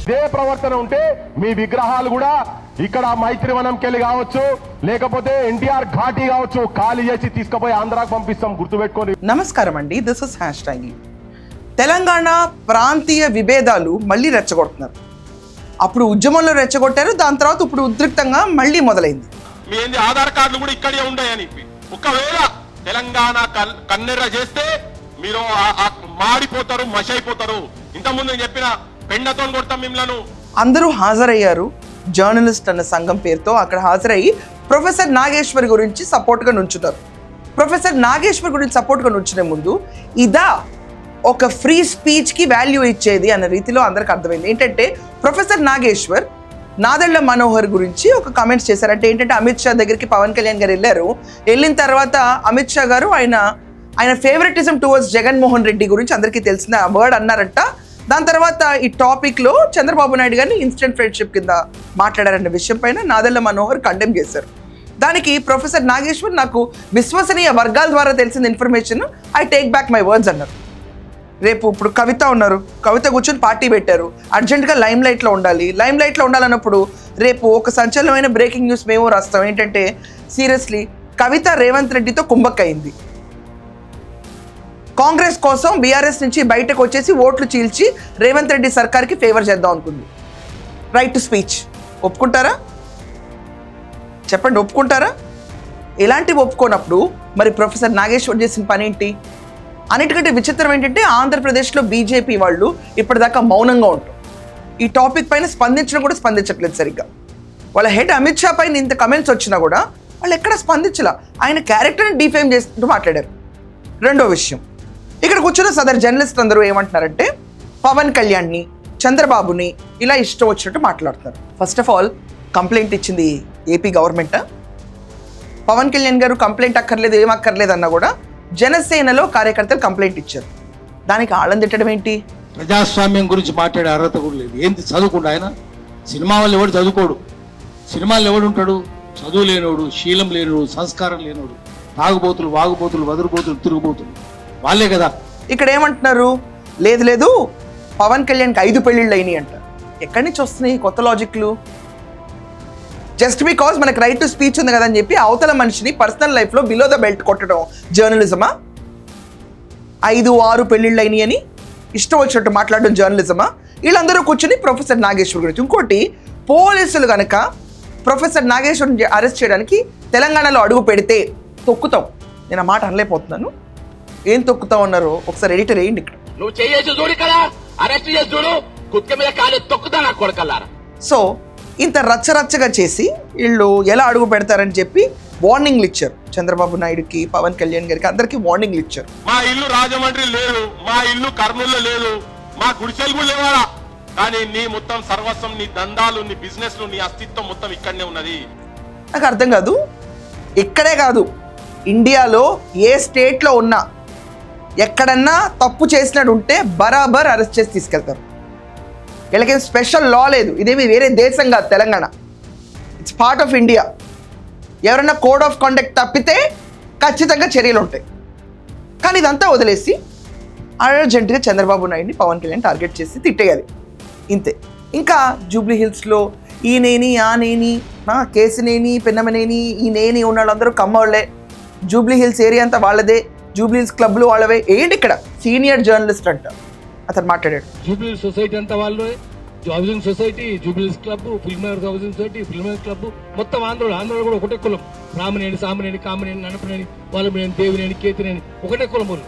ఇదే ప్రవర్తన ఉంటే మీ విగ్రహాలు కూడా ఇక్కడ మైత్రివనంకెళ్ళి కావచ్చు, లేకపోతే ఎన్టీఆర్ ఘాటి కావచ్చు, ఖాళీ చేసి తీసుకుపోయి ఆంధ్రాకు పంపిస్తాం, గుర్తుపెట్టుకోండి. నమస్కారం అండి, దిస్ ఇస్ #. తెలంగాణ ప్రాంతీయ విభేదాలు మళ్ళీ రెచ్చగొడుతున్నారు. అప్పుడు ఉద్యమంలో రెచ్చగొట్టారు, దాని తర్వాత ఇప్పుడు ఉద్రిక్తంగా మళ్ళీ మొదలైంది. మీ ఆధార్ కార్డులు కూడా ఇక్కడే ఉన్నాయని, ఒకవేళ తెలంగాణ కన్నెర్ర చేస్తే మీరు మాడిపోతారు, మషైపోతారు. ఇంతకుముందు చెప్పిన పెండతో కొడతాం మిమ్మల్ని. అందరూ హాజరయ్యారు. జర్నలిస్ట్ అన్న సంఘం పేరుతో అక్కడ హాజరయ్యి ప్రొఫెసర్ నాగేశ్వర్ గురించి సపోర్ట్గా నుంచున్నారు. ప్రొఫెసర్ నాగేశ్వర్ గురించి సపోర్ట్గా నుంచునే ముందు ఇదా ఒక ఫ్రీ స్పీచ్కి వాల్యూ ఇచ్చేది అన్న రీతిలో అందరికి అర్థమైంది. ఏంటంటే ప్రొఫెసర్ నాగేశ్వర్ నాదెళ్ల మనోహర్ గురించి ఒక కామెంట్స్ చేశారంటే ఏంటంటే అమిత్ షా దగ్గరికి పవన్ కళ్యాణ్ గారు వెళ్ళారు. వెళ్ళిన తర్వాత అమిత్ షా గారు ఆయన ఫేవరెటిజం టువర్డ్స్ జగన్మోహన్ రెడ్డి గురించి అందరికీ తెలిసిన వర్డ్ అన్నారంట. దాని తర్వాత ఈ టాపిక్లో చంద్రబాబు నాయుడు గారిని ఇన్స్టెంట్ ఫ్రెండ్షిప్ కింద మాట్లాడారన్న విషయం పైన నాదెళ్ల మనోహర్ కండెమ్ చేశారు. దానికి ప్రొఫెసర్ నాగేశ్వర్ నాకు విశ్వసనీయ వర్గాల ద్వారా తెలిసిన information, I take back my words అన్నారు. రేపు ఇప్పుడు కవిత ఉన్నారు, కవిత కూర్చొని పార్టీ పెట్టారు, అర్జెంటుగా లైమ్ లైట్లో ఉండాలన్నప్పుడు రేపు ఒక సంచలనమైన బ్రేకింగ్ న్యూస్ మేము రాస్తాం. ఏంటంటే సీరియస్లీ కవిత రేవంత్ రెడ్డితో కుంభక్కయింది. కాంగ్రెస్ కోసం బీఆర్ఎస్ నుంచి బయటకు వచ్చేసి ఓట్లు చీల్చి రేవంత్ రెడ్డి సర్కార్కి ఫేవర్ చేద్దాం అనుకుంది. రైట్ టు స్పీచ్ ఒప్పుకుంటారా? చెప్పండి, ఒప్పుకుంటారా? ఇలాంటివి ఒప్పుకోనప్పుడు మరి ప్రొఫెసర్ నాగేశ్వర్ చేసిన పని ఏంటి? అన్నిటికంటే విచిత్రం ఏంటంటే ఆంధ్రప్రదేశ్లో బీజేపీ వాళ్ళు ఇప్పటిదాకా మౌనంగా ఉంటారు. ఈ టాపిక్ పైన స్పందించడం కూడా స్పందించట్లేదు సరిగ్గా. వాళ్ళ హెడ్ అమిత్ షా పైన ఇంత కమెంట్స్ వచ్చినా కూడా వాళ్ళు ఎక్కడ స్పందించలా. ఆయన క్యారెక్టర్ని డిఫేమ్ చేస్తూ మాట్లాడారు. రెండో విషయం, ఇక్కడ కూర్చున్న సదరు జర్నలిస్ట్ అందరూ ఏమంటున్నారంటే పవన్ కళ్యాణ్ని, చంద్రబాబుని ఇలా ఇష్టం వచ్చినట్టు మాట్లాడుతున్నారు. ఫస్ట్ ఆఫ్ ఆల్ కంప్లైంట్ ఇచ్చింది ఏపీ గవర్నమెంటా? పవన్ కళ్యాణ్ గారు కంప్లైంట్ అక్కర్లేదు, ఏం అక్కర్లేదు అన్నా కూడా జనసేనలో కార్యకర్తలు కంప్లైంట్ ఇచ్చారు. దానికి ఆళ్ళని తిట్టడం ఏంటి? ప్రజాస్వామ్యం గురించి మాట్లాడే అర్హత కూడా లేదు. ఏంటి చదువుకుండా ఆయన? సినిమా వాళ్ళు ఎవడు చదువుకోడు, సినిమాల్లో ఎవడు ఉంటాడు? చదువు లేనోడు, శీలం లేనోడు, సంస్కారం లేనోడు, తాగుబోతులు, వాగుబోతులు, వదురుబోతులు, తిరుగుబోతులు వాళ్ళే కదా. ఇక్కడ ఏమంటున్నారు? లేదు పవన్ కళ్యాణ్కి 5 పెళ్ళిళ్ళు అయినాయి అంట. ఎక్కడి నుంచి వస్తున్నాయి కొత్త లాజిక్లు? జస్ట్ బికాజ్ మనకు రైట్ టు స్పీచ్ ఉంది కదా అని చెప్పి అవతల మనిషిని పర్సనల్ లైఫ్లో బిలో ద బెల్ట్ కొట్టడం జర్నలిజమా? 5-6 పెళ్ళిళ్ళు అయినాయి అని ఇష్టం వచ్చినట్టు మాట్లాడడం జర్నలిజమా? వీళ్ళందరూ కూర్చొని ప్రొఫెసర్ నాగేశ్వర్ గురించి. ఇంకోటి, పోలీసులు కనుక ప్రొఫెసర్ నాగేశ్వర్ని అరెస్ట్ చేయడానికి తెలంగాణలో అడుగు పెడితే తొక్కుతాం. నేను ఆ మాట అనలేకపోతున్నాను. ఏం తొక్కుతా ఉన్నారో ఒకసారి ఎడిటర్ వేయండి. ఇక్కడ నువ్వు చేసి చూడు కదా, అరెస్ట్ చేసి చూడు, కుక్క మీద కాలే తొక్కుతా నా కొడకల్లారా. సో ఇంత రచ్చరచ్చగా చేసి వీళ్ళు ఎలా అడుగు పెడతారని చెప్పి వార్నింగ్లు ఇచ్చారు. చంద్రబాబు నాయుడుకి, పవన్ కళ్యాణ్ గారికి, అందరికీ వార్నింగ్లు ఇచ్చారు. మా ఇల్లు రాజమండ్రి లేదు, మా ఇల్లు కర్నూలులో లేదు, మా గుడిసెలు కూడా లేవాలా, కానీ నీ మొత్తం సర్వస్వం, నీ దందాలు, నీ బిజినెస్లు, నీ అస్తిత్వం మొత్తం ఇక్కడనే ఉన్నది. నాకు అర్థం కాదు. ఇక్కడే కాదు, ఇండియాలో ఏ స్టేట్లో ఉన్నా ఎక్కడన్నా తప్పు చేసినట్టు ఉంటే బరాబర్ అరెస్ట్ చేసి తీసుకెళ్తారు. వీళ్ళకేం స్పెషల్ లా లేదు. ఇదేమి వేరే దేశం కాదు Telangana. It's part of India. ఎవరైనా కోడ్ ఆఫ్ కాండక్ట్ తప్పితే ఖచ్చితంగా చర్యలు ఉంటాయి. కానీ ఇదంతా వదిలేసి అర్జెంటుగా చంద్రబాబు నాయుడిని, పవన్ కళ్యాణ్ టార్గెట్ చేసి తిట్టేయాలి, ఇంతే. ఇంకా జూబ్లీ హిల్స్లో ఈ నేని, ఆ నేని, కేసినేని, పెన్నమనేని, ఈ నేని ఉన్న వాళ్ళందరూ కమ్మోళ్లే. జూబ్లీ హిల్స్ ఏరియా అంతా వాళ్ళదే, జూబ్లీ హిల్స్ క్లబ్లు వాళ్ళవే. ఏంటి ఇక్కడ సీనియర్ జర్నలిస్ట్ అంట అతను మాట్లాడాడు. జూబ్లీ సొసైటీ అంతా వాళ్ళు, హౌసింగ్ సొసైటీ, జూబ్లీస్ క్లబ్, ఫిల్మర్ హౌసింగ్ సొసైటీ, ఫిల్మర్ క్లబ్, మొత్తం ఆంధ్రలో కూడా ఒకటే కులం. రామనేని, సామనేని, కామనేని, ననపనేని, వాళ్ళమనేని, దేవినేని, కేతినేని, ఒకటే కులములు.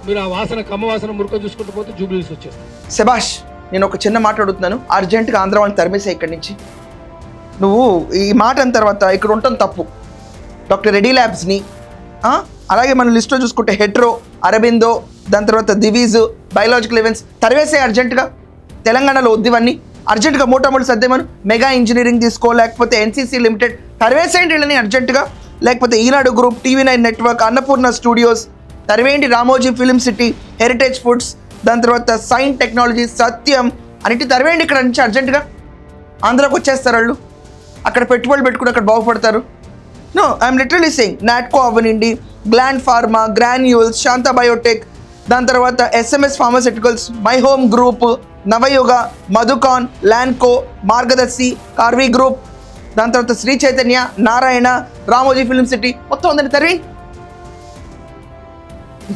మీరు ఆ వాసన, కమ్మ వాసన మురుక చూసుకుంటూ పోతే జూబ్లీస్ వచ్చేస్తాయి. శభాష్, నేను ఒక చిన్న మాట అడుగుతున్నాను, అర్జెంటుగా ఆంధ్ర వాళ్ళని తరిమేసే ఇక్కడి నుంచి. నువ్వు ఈ మాట అన్న తర్వాత ఇక్కడ ఉండటం తప్పు. డాక్టర్ రెడ్డి ల్యాబ్స్ని, అలాగే మన లిస్ట్లో చూసుకుంటే హెట్రో, అరబిందో, దాని తర్వాత దివీజ్, బయాలజికల్ ఈవెంట్స్ తరివేసే అర్జెంటుగా. తెలంగాణలో వద్దివన్నీ అర్జెంటుగా మూటమూడు సర్దేమను. మెగా ఇంజనీరింగ్ తీసుకో, లేకపోతే ఎన్సీసీ లిమిటెడ్ తరివేసేయండి వీళ్ళని అర్జెంటుగా. లేకపోతే Eenadu group, TV9 network, Annapurna studios తరివేయండి. Ramoji film city, heritage foods, దాని తర్వాత సైన్ టెక్నాలజీ, సత్యం అన్నిటి తరివేయండి ఇక్కడ నుంచి అర్జెంటుగా. ఆంధ్రాకి వచ్చేస్తారు వాళ్ళు, అక్కడ పెట్టుబడులు పెట్టుకుని అక్కడ బాగుపడతారు. No, I'm literally saying. Natco అవనండి, Gland pharma, granules, Shantha biotech, దాని తర్వాత SMS pharmaceuticals, my home group, Navayuga, Madhucon, Lanco, Margadarsi, Karvy group, దాని తర్వాత శ్రీ చైతన్య, నారాయణ, రామోజీ ఫిల్మ్ సిటీ మొత్తం ఉందండి తరివి.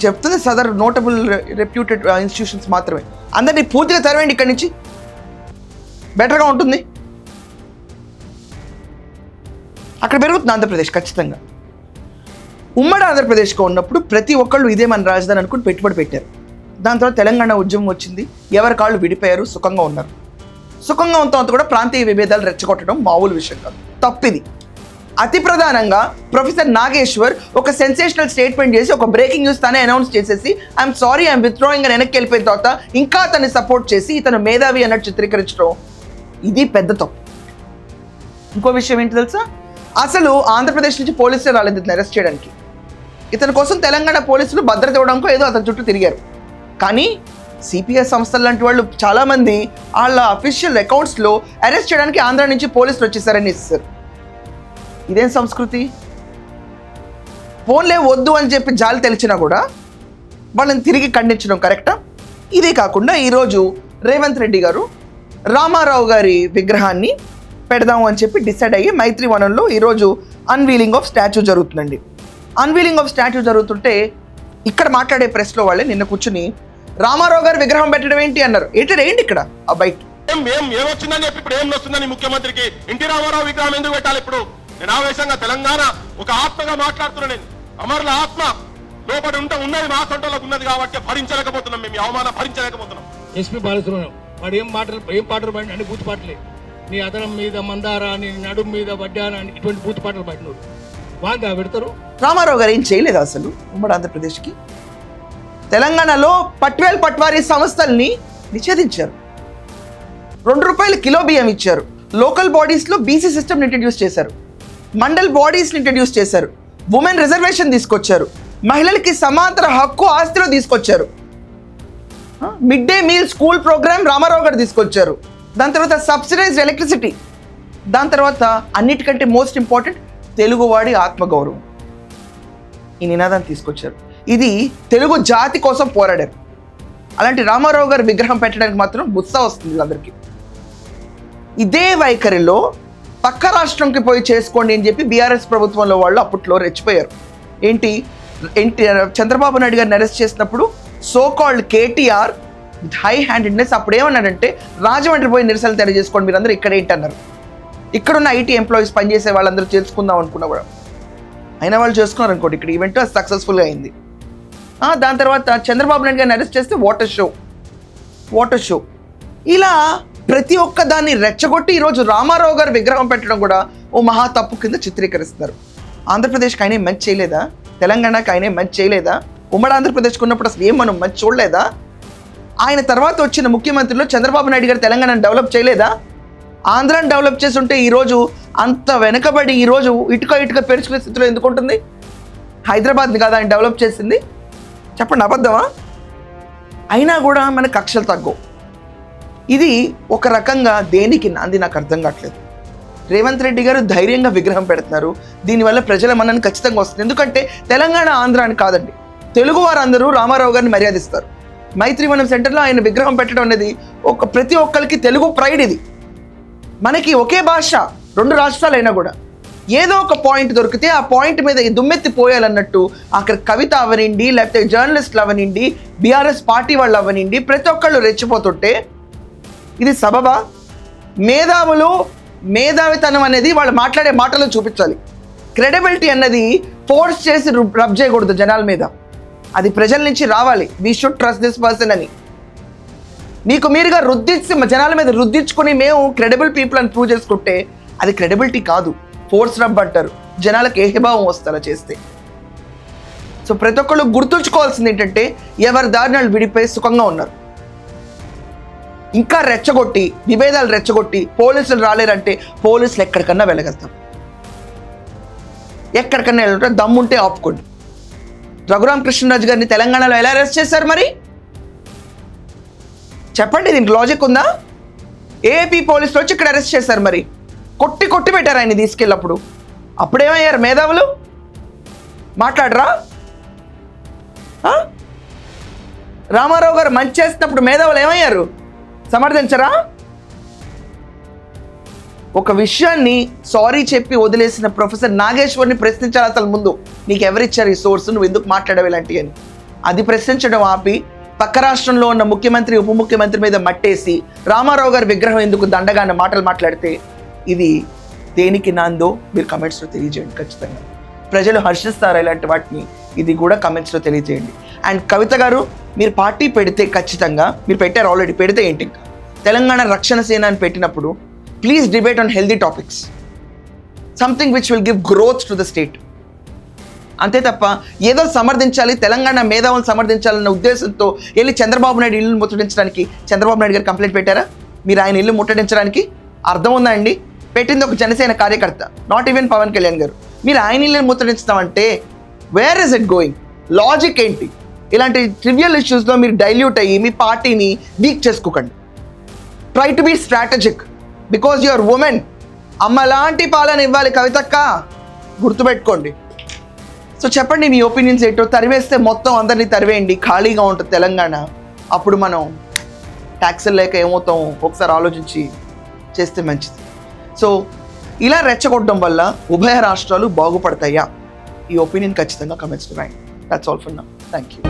చెప్తుంది సదర్ నోటబుల్ రెప్యూటెడ్ ఇన్స్టిట్యూషన్స్ మాత్రమే. అందరినీ పూర్తిగా తరవేయండి ఇక్కడి నుంచి, బెటర్గా ఉంటుంది. అక్కడ పెరుగుతుంది ఆంధ్రప్రదేశ్ ఖచ్చితంగా. ఉమ్మడి ఆంధ్రప్రదేశ్గా ఉన్నప్పుడు ప్రతి ఒక్కళ్ళు ఇదే మన రాజధాని అనుకుని పెట్టుబడి పెట్టారు. దాని తర్వాత తెలంగాణ ఉద్యమం వచ్చింది, ఎవరి కాళ్ళు విడిపోయారు, సుఖంగా ఉన్నారు. సుఖంగా ఉన్నంత కూడా ప్రాంతీయ విభేదాలు రెచ్చగొట్టడం మామూలు విషయం కాదు, తప్పిది. అతి ప్రధానంగా ప్రొఫెసర్ నాగేశ్వర్ ఒక సెన్సేషనల్ స్టేట్మెంట్ చేసి ఒక బ్రేకింగ్ న్యూస్ తానే అనౌన్స్ చేసేసి ఐఎమ్ సారీ ఐఎమ్ విత్డ్రాయింగ్ అని వెనక్కి వెళ్ళిపోయిన తర్వాత ఇంకా అతన్ని సపోర్ట్ చేసి ఇతను మేధావి అన్నట్టు చిత్రీకరించడం ఇది పెద్ద తప్పు. ఇంకో విషయం ఏంటి తెలుసా, అసలు ఆంధ్రప్రదేశ్ నుంచి పోలీసులు రాలేదు ఇతను అరెస్ట్ చేయడానికి. ఇతని కోసం తెలంగాణ పోలీసులు భద్రత ఇవ్వడానికో ఏదో అతని చుట్టూ తిరిగారు. కానీ సిపిఎస్ సంస్థలు లాంటి వాళ్ళు చాలామంది వాళ్ళ అఫీషియల్ అకౌంట్స్లో అరెస్ట్ చేయడానికి ఆంధ్ర నుంచి పోలీసులు వచ్చేసారని ఇస్తారు. ఇదేం సంస్కృతి? ఫోన్లే వద్దు అని చెప్పి జాలి తెలిసినా కూడా వాళ్ళని తిరిగి ఖండించడం కరెక్టా? ఇదే కాకుండా ఈరోజు రేవంత్ రెడ్డి గారు రామారావు గారి విగ్రహాన్ని పెడదాము అని చెప్పి డిసైడ్ అయ్యి మైత్రివనంలో ఈరోజు అన్వీలింగ్ ఆఫ్ స్టాచ్యూ జరుగుతుందండి. అన్వీలింగ్ ఆఫ్ స్టాచ్యూ జరుగుతుంటే ఇక్కడ మాట్లాడే ప్రెస్లో వాళ్ళే నిన్న కూర్చుని రామారావు గారి విగ్రహం పెట్టడం ఏంటి అన్నారు. ఏంటి ఇక్కడ ఆ బయట ఏమొచ్చిందని చెప్పి ఇప్పుడు ఏం వస్తుందని ముఖ్యమంత్రికి ఎన్టీ రామారావు విగ్రహం ఎందుకు పెట్టాలి? ఇప్పుడు నేను ఆవేశంగా తెలంగాణ ఒక ఆత్మగా మాట్లాడుతున్నా. నేను అమరుల ఆత్మ లోపల ఉన్నది మా సొంతలకు ఉన్నది కాబట్టి భరించలేకపోతున్నాం, మేము అవమానం భరించలేకపోతున్నాం. ఎస్పీ బాలసుబ్రహ్మణ్యం వాడు ఏం పాటలు పాడి అన్ని బూత్ పాటలే. నీ అదనం మీద మందార, నీ నడుం మీద వడ్డాన అని ఇటువంటి బూత్ పాటలు పాడినోడు వాంగా పెడతారు. రామారావు గారు ఏం చేయలేదు అసలు ఉమ్మడి ఆంధ్రప్రదేశ్కి. తెలంగాణలో పట్వేల్ పట్వారీ సంస్థల్ని నిషేధించారు, ₹2 కిలో బియ్యం ఇచ్చారు, లోకల్ బాడీస్లో బీసీ సిస్టమ్ ఇంట్రడ్యూస్ చేశారు, మండల్ బాడీస్ని ఇంట్రడ్యూస్ చేశారు, ఉమెన్ రిజర్వేషన్ తీసుకొచ్చారు, మహిళలకి సమాంతర హక్కు ఆస్తిలో తీసుకొచ్చారు, mid day meal school programme Rama Rao గారు తీసుకొచ్చారు, దాని తర్వాత సబ్సిడైజ్డ్ ఎలక్ట్రిసిటీ, దాని తర్వాత అన్నిటికంటే మోస్ట్ ఇంపార్టెంట్ తెలుగువాడి ఆత్మగౌరవం, ఈ నినాదాన్ని తీసుకొచ్చారు. ఇది తెలుగు జాతి కోసం పోరాడారు. అలాంటి రామారావు గారి విగ్రహం పెట్టడానికి మాత్రం గుస్సా వస్తుంది అందరికీ. ఇదే వైఖరిలో పక్క రాష్ట్రంకి పోయి చేసుకోండి అని చెప్పి బీఆర్ఎస్ ప్రభుత్వంలో వాళ్ళు అప్పట్లో రెచ్చిపోయారు. ఏంటి చంద్రబాబు నాయుడు గారిని అరెస్ట్ చేసినప్పుడు so called KTR with high handedness అప్పుడు ఏమన్నాడంటే రాజమండ్రి పోయి నిరసనలు తెలియజేసుకోండి మీరందరూ ఇక్కడ ఏంటి అన్నారు. ఇక్కడున్న ఐటీ ఎంప్లాయీస్ పనిచేసే వాళ్ళందరూ చేసుకుందాం అనుకున్నా కూడా అయినా వాళ్ళు చేసుకున్నారు అనుకోండి. ఇక్కడ ఈవెంట్ సక్సెస్ఫుల్గా అయింది. దాని తర్వాత చంద్రబాబు నాయుడు గారిని అరెస్ట్ చేస్తే వాటర్ షో ఇలా ప్రతి ఒక్క దాన్ని రెచ్చగొట్టి ఈరోజు రామారావు గారు విగ్రహం పెట్టడం కూడా ఓ మహా తప్పు కింద చిత్రీకరిస్తున్నారు. ఆంధ్రప్రదేశ్కి ఆయనే మంచి చేయలేదా? తెలంగాణకి ఆయనే మంచి చేయలేదా? ఉమ్మడి ఆంధ్రప్రదేశ్కి ఉన్నప్పుడు అసలు ఏం మనం మంచి చూడలేదా? ఆయన తర్వాత వచ్చిన ముఖ్యమంత్రులు చంద్రబాబు నాయుడు గారు తెలంగాణను డెవలప్ చేయలేదా? ఆంధ్రాని డెవలప్ చేసి ఉంటే ఈరోజు అంత వెనకబడి ఈరోజు ఇటుక పెరుచుకునే స్థితిలో ఎందుకు ఉంటుంది? హైదరాబాద్ని కాదా ఆయన డెవలప్ చేసింది? చెప్పండి, అబద్ధమా? అయినా కూడా మన కక్షలు తగ్గవు. ఇది ఒక రకంగా దేనికి నాంది నాకు అర్థం కావట్లేదు. రేవంత్ రెడ్డి గారు ధైర్యంగా విగ్రహం పెడుతున్నారు, దీనివల్ల ప్రజల మన్నన ఖచ్చితంగా వస్తుంది. ఎందుకంటే తెలంగాణ ఆంధ్ర అని కాదండి, తెలుగు వారందరూ రామారావు గారిని మర్యాదిస్తారు. మైత్రివనం సెంటర్లో ఆయన విగ్రహం పెట్టడం అనేది ప్రతి ఒక్కరికి తెలుగు ప్రైడ్. ఇది మనకి ఒకే భాష, 2 రాష్ట్రాలైనా కూడా ఏదో ఒక పాయింట్ దొరికితే ఆ పాయింట్ మీద దుమ్మెత్తి పోయాలన్నట్టు అక్కడ కవిత అవనిండి, లేకపోతే జర్నలిస్టులు అవనిండి, బీఆర్ఎస్ పార్టీ వాళ్ళు అవనిండి, ప్రతి ఒక్కళ్ళు రెచ్చిపోతుంటే ఇది సబబా? మేధావితనం అనేది వాళ్ళు మాట్లాడే మాటల్లో చూపించాలి. క్రెడిబిలిటీ అన్నది ఫోర్స్ చేసి రబ్ చేయకూడదు జనాల మీద, అది ప్రజల నుంచి రావాలి. We should trust this person అని మీకు మీరుగా జనాల మీద రుద్దించుకొని మేము క్రెడిబుల్ పీపుల్ అని ప్రూవ్ చేసుకుంటే అది క్రెడిబిలిటీ కాదు, ఫోర్స్ రబ్ అంటారు. జనాలకు ఏహభావం వస్తారా చేస్తే. సో ప్రతి ఒక్కళ్ళు గుర్తుంచుకోవాల్సింది ఏంటంటే ఎవరి దారినాలు విడిపోయి సుఖంగా ఉన్నారు. ఇంకా రెచ్చగొట్టి విభేదాలు రెచ్చగొట్టి పోలీసులు రాలేరంటే పోలీసులు ఎక్కడికన్నా వెళ్ళగలుగుతాం. ఎక్కడికన్నా వెళ్ళాలంటే దమ్ముంటే ఆపుకోండి. రఘురామకృష్ణరాజు గారిని తెలంగాణలో ఎలా అరెస్ట్ చేశారు మరి చెప్పండి, దీనికి లాజిక్ ఉందా? ఏపీ పోలీసులు వచ్చి ఇక్కడ అరెస్ట్ చేశారు, మరి కొట్టి పెట్టారు ఆయన తీసుకెళ్ళినప్పుడు. అప్పుడేమయ్యారు మేధావులు? మాట్లాడరా? రామారావు గారు మంచి చేసినప్పుడు మేధావులు ఏమయ్యారు? సమర్థించరా? ఒక విషయాన్ని సారీ చెప్పి వదిలేసిన ప్రొఫెసర్ నాగేశ్వర్ని ప్రశ్నించాలి అసలు ముందు. నీకు ఎవరిచ్చారు ఈ సోర్స్, నువ్వు ఎందుకు మాట్లాడవు ఇలాంటివి అని. అది ప్రశ్నించడం ఆపి పక్క రాష్ట్రంలో ఉన్న ముఖ్యమంత్రి ఉప ముఖ్యమంత్రి మీద మట్టేసి రామారావు గారి విగ్రహం ఎందుకు దండగా అన్న మాటలు మాట్లాడితే ఇది దేనికి నాందో మీరు కమెంట్స్లో తెలియజేయండి. ఖచ్చితంగా ప్రజలు హర్షిస్తారు ఇలాంటి వాటిని, ఇది కూడా కమెంట్స్లో తెలియజేయండి. అండ్ కవిత గారు, మీరు పార్టీ పెడితే ఖచ్చితంగా, మీరు పెట్టారు ఆల్రెడీ, పెడితే ఏంటి ఇంకా తెలంగాణ రక్షణ సేన అని పెట్టినప్పుడు please debate on healthy topics, something which will give growth to the state. అంతే తప్ప ఏదో సమర్థించాలి, తెలంగాణ మేధావులను సమర్థించాలన్న ఉద్దేశంతో వెళ్ళి చంద్రబాబు నాయుడు ఇల్లు ముట్టడించడానికి చంద్రబాబు నాయుడు గారు కంప్లైంట్ పెట్టారా? మీరు ఆయన ఇల్లు ముట్టడించడానికి అర్థం ఉందా అండి? పెట్టింది ఒక జనసేన కార్యకర్త, నాట్ ఈవెన్ పవన్ కళ్యాణ్ గారు. మీరు ఆయన ఇల్లు ముట్టడించుతామంటే where is it going? Logic ఏంటి? ఇలాంటి ట్రివియల్ ఇష్యూస్లో మీరు డైల్యూట్ అయ్యి మీ పార్టీని వీక్ చేసుకోకండి. Try to be strategic because your women. అమ్మ లాంటి పాలన ఇవ్వాలి కవితక్క, గుర్తుపెట్టుకోండి. సో చెప్పండి మీ ఒపీనియన్స్ ఏంటో. తరివేస్తే మొత్తం అందరినీ తరివేయండి, ఖాళీగా ఉంటుంది తెలంగాణ. అప్పుడు మనం ట్యాక్సులు లేక ఏమవుతాం ఒకసారి ఆలోచించి చేస్తే మంచిది. సో ఇలా రెచ్చగొట్టడం వల్ల ఉభయ రాష్ట్రాలు బాగుపడతాయా? ఈ ఒపీనియన్ ఖచ్చితంగా కమెంట్స్లో రాయండి. That's all for now. Thank you.